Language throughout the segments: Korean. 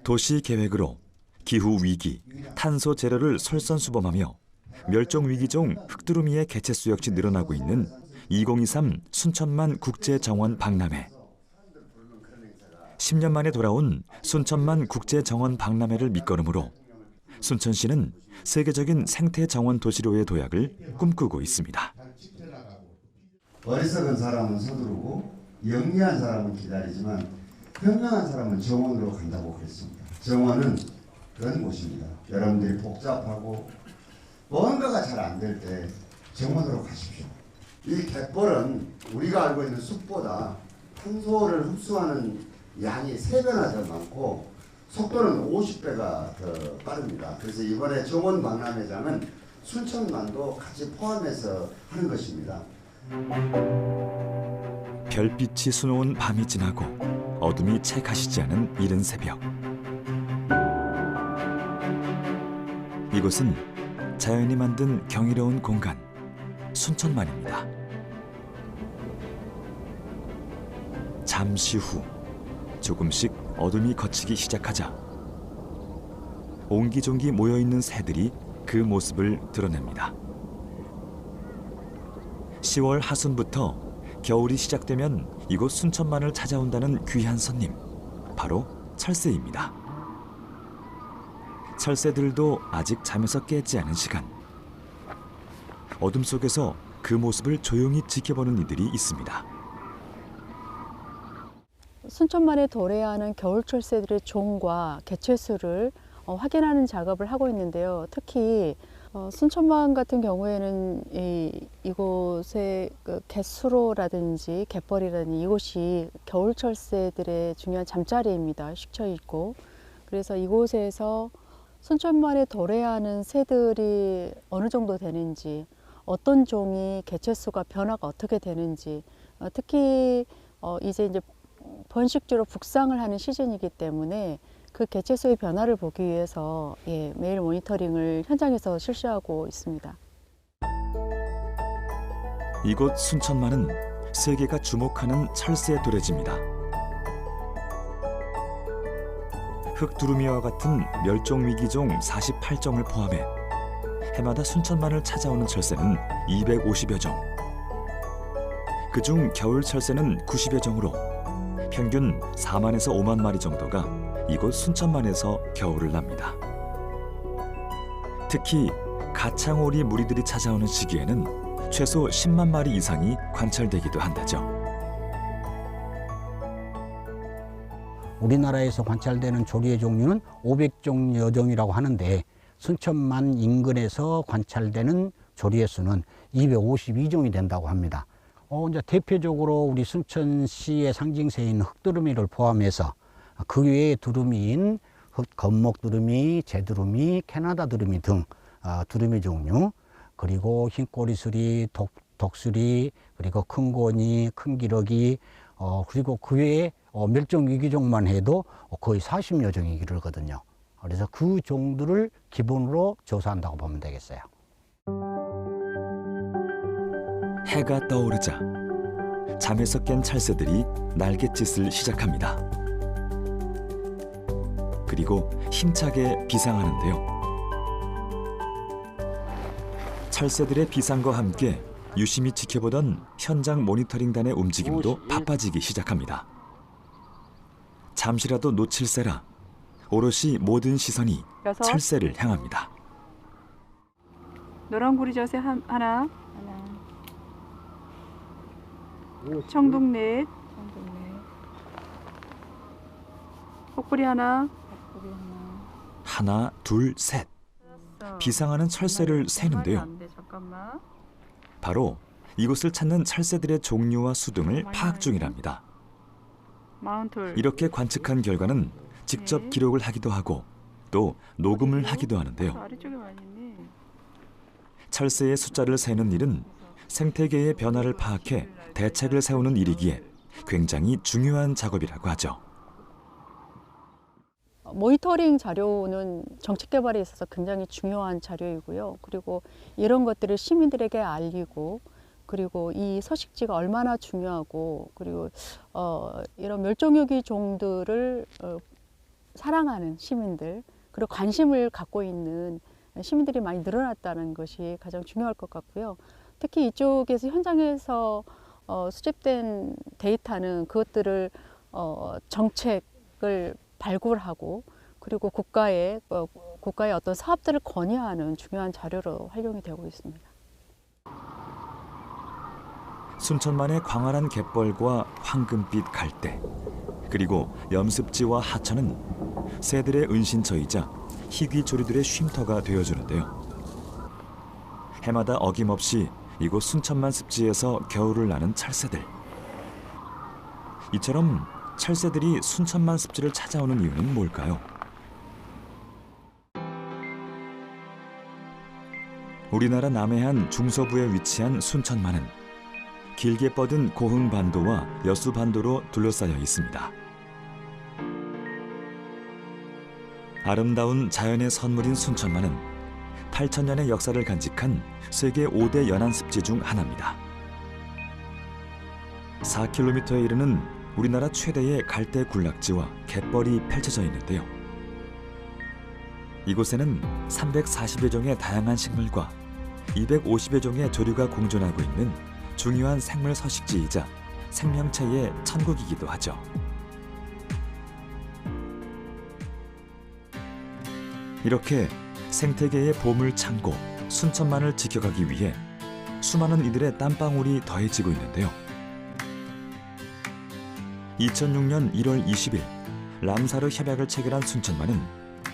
도시 계획으로 기후 위기, 탄소 제로를 솔선수범하며 멸종 위기종 흑두루미의 개체수 역시 늘어나고 있는 2023 순천만 국제정원 박람회. 10년 만에 돌아온 순천만 국제정원 박람회를 밑거름으로 순천시는 세계적인 생태정원 도시로의 도약을 꿈꾸고 있습니다. 어리석은 사람은 서두르고 영리한 사람은 기다리지만 현명한 사람은 정원으로 간다고 그랬습니다. 정원은 그런 곳입니다. 여러분들이 복잡하고 뭔가가 잘 안 될 때 정원으로 가십시오. 이 갯벌은 우리가 알고 있는 숲보다 탄소를 흡수하는 양이 3배나 더 많고 속도는 50배가 더 빠릅니다. 그래서 이번에 정원 박람회장은 순천만도 같이 포함해서 하는 것입니다. 별빛이 수놓은 밤이 지나고 어둠이 채 가시지 않은 이른 새벽. 이곳은 자연이 만든 경이로운 공간, 순천만입니다. 잠시 후 조금씩 어둠이 걷히기 시작하자 옹기종기 모여있는 새들이 그 모습을 드러냅니다. 10월 하순부터 겨울이 시작되면 이곳 순천만을 찾아온다는 귀한 손님, 바로 철새입니다. 철새들도 아직 잠에서 깨지 않은 시간. 어둠 속에서 그 모습을 조용히 지켜보는 이들이 있습니다. 순천만에 도래하는 겨울 철새들의 종과 개체수를 확인하는 작업을 하고 있는데요. 특히 순천만 같은 경우에는 이곳의 그 갯수로라든지 갯벌이라든지 이곳이 겨울 철새들의 중요한 잠자리입니다. 식처 있고. 그래서 이곳에서 순천만에 도래하는 새들이 어느 정도 되는지, 어떤 종이 개체수가 변화가 어떻게 되는지, 특히 이제 번식주로 북상을 하는 시즌이기 때문에 그 개체수의 변화를 보기 위해서 매일 모니터링을 현장에서 실시하고 있습니다. 이곳 순천만은 세계가 주목하는 철새 도래지입니다. 흑두루미와 같은 멸종위기종 48종을 포함해 해마다 순천만을 찾아오는 철새는 250여 종. 그중 겨울 철새는 90여 종으로 평균 4만에서 5만 마리 정도가 이곳 순천만에서 겨울을 납니다. 특히 가창오리 무리들이 찾아오는 시기에는 최소 10만 마리 이상이 관찰되기도 한다죠. 우리나라에서 관찰되는 조류의 종류는 500종여 종이라고 하는데 순천만 인근에서 관찰되는 조류의 수는 252종이 된다고 합니다. 이제 대표적으로 우리 순천시의 상징새인 흑두루미를 포함해서 그 외에 두루미인 건목두루미, 제두루미, 캐나다 두루미 등 두루미 종류, 그리고 흰꼬리수리, 독수리, 그리고 큰고니, 큰기러기, 그리고 그 외에 멸종위기종만 해도 거의 40여 종이 이르거든요. 그래서 그 종들을 기본으로 조사한다고 보면 되겠어요. 해가 떠오르자 잠에서 깬 철새들이 날갯짓을 시작합니다. 그리고 힘차게 비상하는데요. 철새들의 비상과 함께 유심히 지켜보던 현장 모니터링단의 움직임도 바빠지기 시작합니다. 잠시라도 놓칠세라 오롯이 모든 시선이 철새를 향합니다. 노란구리 젖새 하나. 청둥넷. 혹부리 하나. 하나, 둘, 셋. 비상하는 철새를 세는데요. 바로 이곳을 찾는 철새들의 종류와 수 등을 파악 중이랍니다. 이렇게 관측한 결과는 직접 기록을 하기도 하고 또 녹음을 하기도 하는데요. 철새의 숫자를 세는 일은 생태계의 변화를 파악해 대책을 세우는 일이기에 굉장히 중요한 작업이라고 하죠. 모니터링 자료는 정책 개발에 있어서 굉장히 중요한 자료이고요. 그리고 이런 것들을 시민들에게 알리고, 그리고 이 서식지가 얼마나 중요하고, 그리고 이런 멸종위기 종들을 사랑하는 시민들, 그리고 관심을 갖고 있는 시민들이 많이 늘어났다는 것이 가장 중요할 것 같고요. 특히 이쪽에서 현장에서 수집된 데이터는 그것들을 정책을 발굴하고 그리고 국가의 어떤 사업들을 건의하는 중요한 자료로 활용이 되고 있습니다. 순천만의 광활한 갯벌과 황금빛 갈대, 그리고 염습지와 하천은 새들의 은신처이자 희귀조류들의 쉼터가 되어주는데요. 해마다 어김없이 이곳 순천만 습지에서 겨울을 나는 철새들. 이처럼 철새들이 순천만 습지를 찾아오는 이유는 뭘까요? 우리나라 남해안 중서부에 위치한 순천만은 길게 뻗은 고흥반도와 여수반도로 둘러싸여 있습니다. 아름다운 자연의 선물인 순천만은 8,000년의 역사를 간직한 세계 5대 연안습지 중 하나입니다. 4km에 이르는 우리나라 최대의 갈대 군락지와 갯벌이 펼쳐져 있는데요. 이곳에는 340여 종의 다양한 식물과 250여 종의 조류가 공존하고 있는 중요한 생물 서식지이자 생명체의 천국이기도 하죠. 이렇게 생태계의 보물 창고 순천만을 지켜가기 위해 수많은 이들의 땀방울이 더해지고 있는데요. 2006년 1월 20일 람사르 협약을 체결한 순천만은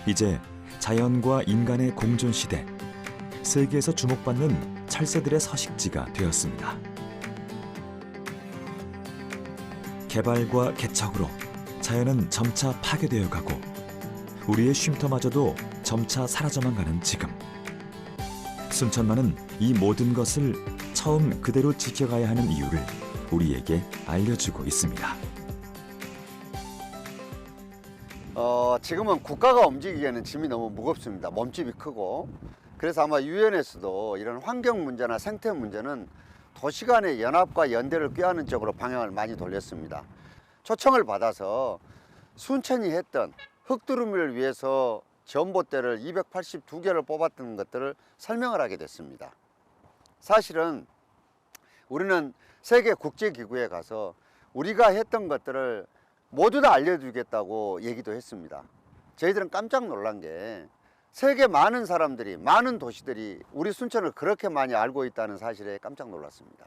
이제 자연과 인간의 공존 시대, 세계에서 주목받는 철새들의 서식지가 되었습니다. 개발과 개척으로 자연은 점차 파괴되어 가고 우리의 쉼터마저도 점차 사라져만 가는 지금, 순천만은 이 모든 것을 처음 그대로 지켜가야 하는 이유를 우리에게 알려주고 있습니다. 지금은 국가가 움직이기에는 짐이 너무 무겁습니다. 몸집이 크고. 그래서 아마 유엔에서도 이런 환경 문제나 생태 문제는 도시 간의 연합과 연대를 꾀하는 쪽으로 방향을 많이 돌렸습니다. 초청을 받아서 순천이 했던 흙두루미를 위해서 전봇대를 282개를 뽑았던 것들을 설명을 하게 됐습니다. 사실은 우리는 세계 국제기구에 가서 우리가 했던 것들을 모두 다 알려주겠다고 얘기도 했습니다. 저희들은 깜짝 놀란 게 세계 많은 사람들이, 많은 도시들이 우리 순천을 그렇게 많이 알고 있다는 사실에 깜짝 놀랐습니다.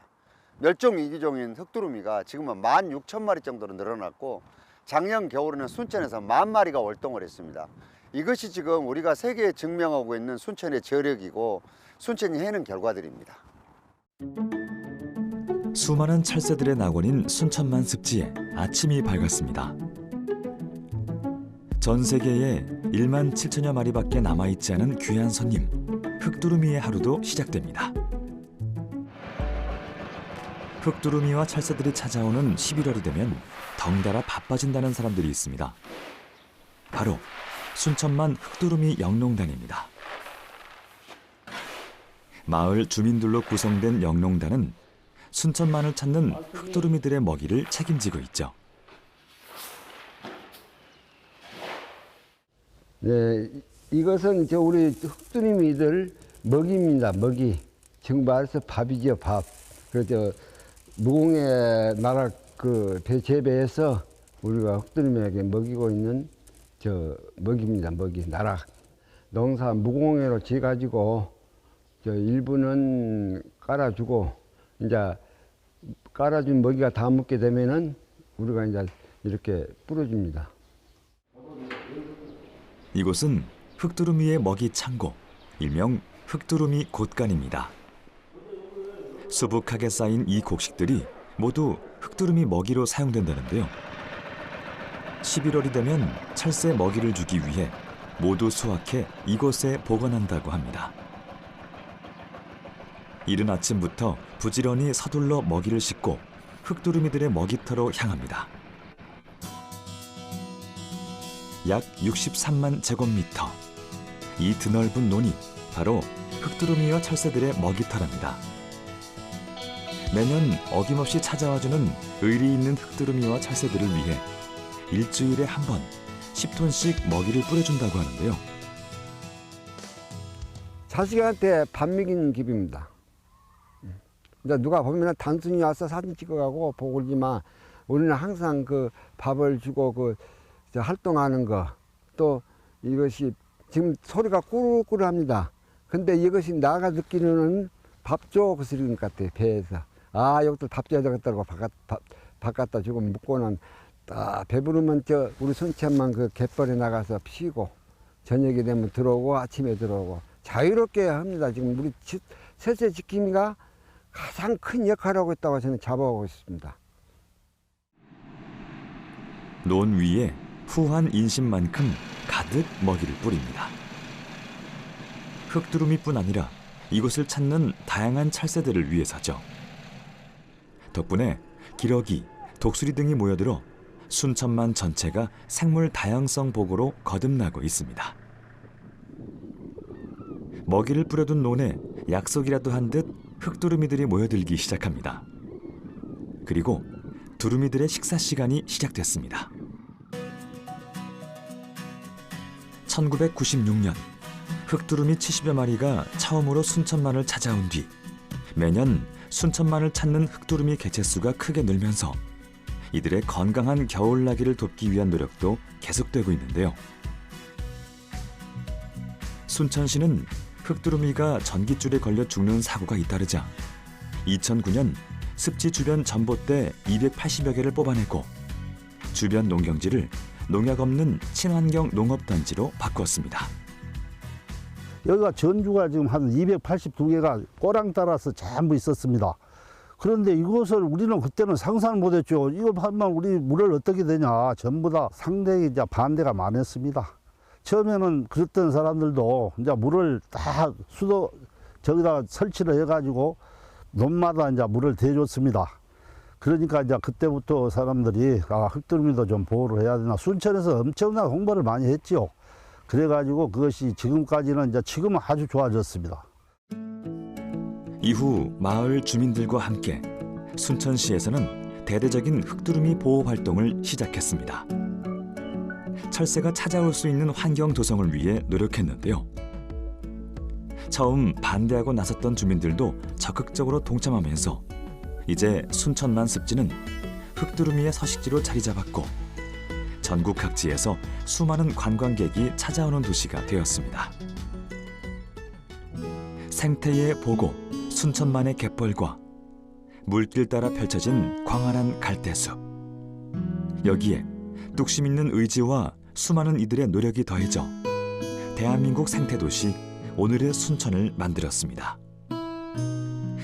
멸종위기종인 흙두루미가 지금은 16,000마리 정도로 늘어났고 작년 겨울에는 순천에서 10,000마리가 월동을 했습니다. 이것이 지금 우리가 세계에 증명하고 있는 순천의 저력이고 순천이 해낸 결과들입니다. 수많은 철새들의 낙원인 순천만 습지에 아침이 밝았습니다. 전 세계에 1만 7천여 마리밖에 남아있지 않은 귀한 손님, 흙두루미의 하루도 시작됩니다. 흙두루미와 철새들이 찾아오는 11월이 되면 덩달아 바빠진다는 사람들이 있습니다. 바로 순천만 흙두루미 영농단입니다. 마을 주민들로 구성된 영농단은 순천만을 찾는 흙두루미들의 먹이를 책임지고 있죠. 네, 이것은 우리 흙두루미들 먹이입니다. 먹이. 지금 말해서 밥이죠, 밥. 그래서 무공해 나락 재배해서 우리가 흙두루미에게 먹이고 있는 먹이입니다. 먹이, 나락. 농사 무공해로 지어가지고 일부는 깔아주고 이제 깔아준 먹이가 다 먹게 되면은 우리가 이제 이렇게 뿌려줍니다. 이곳은 흙두루미의 먹이 창고, 일명 흙두루미 곳간입니다. 수북하게 쌓인 이 곡식들이 모두 흙두루미 먹이로 사용된다는데요. 11월이 되면 철새 먹이를 주기 위해 모두 수확해 이곳에 보관한다고 합니다. 이른 아침부터 부지런히 서둘러 먹이를 싣고 흙두루미들의 먹이터로 향합니다. 약 63만 제곱미터. 이 드넓은 논이 바로 흙두루미와 철새들의 먹이터랍니다. 매년 어김없이 찾아와주는 의리 있는 흙두루미와 철새들을 위해 일주일에 한 번 10톤씩 먹이를 뿌려준다고 하는데요. 자식한테 밥 먹이는 기분입니다. 이제 누가 보면 단순히 와서 사진 찍어가고 보고 그러지만 우리는 항상 그 밥을 주고 그 활동하는 거, 또 이것이 지금 소리가 꾸르꾸르합니다. 근데 이것이 나가 느끼는 밥 줘 그 소리인 것 같아요. 배에서. 아, 여기도 밥 줘야 되겠다고 밥 갖다 주고 묵고는 배부르면 우리 순천만 그 갯벌에 나가서 쉬고 저녁이 되면 들어오고 아침에 들어오고 자유롭게 합니다. 지금 우리 세세 지킴이가 가장 큰 역할을 하고 있다고 저는 잡아오고 있습니다. 논 위에 후한 인심만큼 가득 먹이를 뿌립니다. 흑두루미뿐 아니라 이곳을 찾는 다양한 찰새들을 위해서죠. 덕분에 기러기, 독수리 등이 모여들어 순천만 전체가 생물 다양성 보고로 거듭나고 있습니다. 먹이를 뿌려둔 논에 약속이라도 한 듯 흑두루미들이 모여들기 시작합니다. 그리고 두루미들의 식사 시간이 시작됐습니다. 1996년 흑두루미 70여 마리가 처음으로 순천만을 찾아온 뒤 매년 순천만을 찾는 흑두루미 개체수가 크게 늘면서 이들의 건강한 겨울나기를 돕기 위한 노력도 계속되고 있는데요. 순천시는 흑두루미가 전깃줄에 걸려 죽는 사고가 잇따르자 2009년 습지 주변 전봇대 280여 개를 뽑아내고 주변 농경지를 농약 없는 친환경 농업단지로 바꿨습니다. 여기가 전주가 지금 한 282개가 꼬랑 따라서 전부 있었습니다. 그런데 이것을 우리는 그때는 상상을 못했죠. 이거 하면 우리 물을 어떻게 되냐. 전부 다 상당히 이제 반대가 많았습니다. 처음에는 그랬던 사람들도 이제 물을 다 수도 저기다 설치를 해가지고 논마다 이제 물을 대줬습니다. 그러니까 이제 그때부터 사람들이 흑두루미도 좀 보호를 해야 되나. 순천에서 엄청난 홍보를 많이 했지요. 그래가지고 그것이 지금까지는 지금은 아주 좋아졌습니다. 이후 마을 주민들과 함께 순천시에서는 대대적인 흑두루미 보호 활동을 시작했습니다. 철새가 찾아올 수 있는 환경 조성을 위해 노력했는데요. 처음 반대하고 나섰던 주민들도 적극적으로 동참하면서 이제 순천만 습지는 흑두루미의 서식지로 자리 잡았고 전국 각지에서 수많은 관광객이 찾아오는 도시가 되었습니다. 생태의 보고, 순천만의 갯벌과 물길 따라 펼쳐진 광활한 갈대숲. 여기에 뚝심 있는 의지와 수많은 이들의 노력이 더해져 대한민국 생태도시 오늘의 순천을 만들었습니다.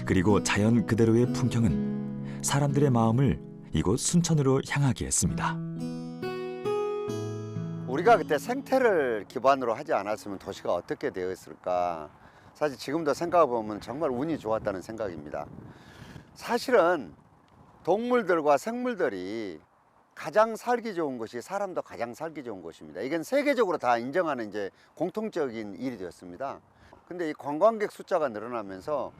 그리고 자연 그대로의 풍경은 사람들의 마음을 이곳 순천으로 향하게 했습니다. 우리가 그때 생태를 기반으로 하지 않았으면 도시가 어떻게 되었을까. 사실 지금도 생각해보면 정말 운이 좋았다는 생각입니다. 사실은 동물들과 생물들이 가장 살기 좋은 곳이 사람도 가장 살기 좋은 곳입니다. 이건 세계적으로 다 인정하는 이제 공통적인 일이 되었습니다. 근데 이 관광객 숫자가 늘어나면서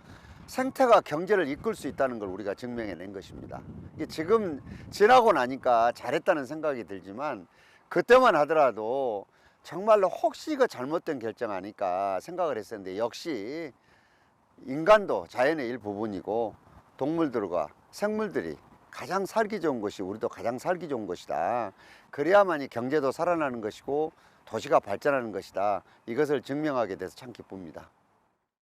생태가 경제를 이끌 수 있다는 걸 우리가 증명해낸 것입니다. 이게 지금 지나고 나니까 잘했다는 생각이 들지만 그때만 하더라도 정말로 혹시 이거 잘못된 결정 아닐까 생각을 했었는데 역시 인간도 자연의 일부분이고 동물들과 생물들이 가장 살기 좋은 곳이 우리도 가장 살기 좋은 곳이다. 그래야만이 경제도 살아나는 것이고 도시가 발전하는 것이다. 이것을 증명하게 돼서 참 기쁩니다.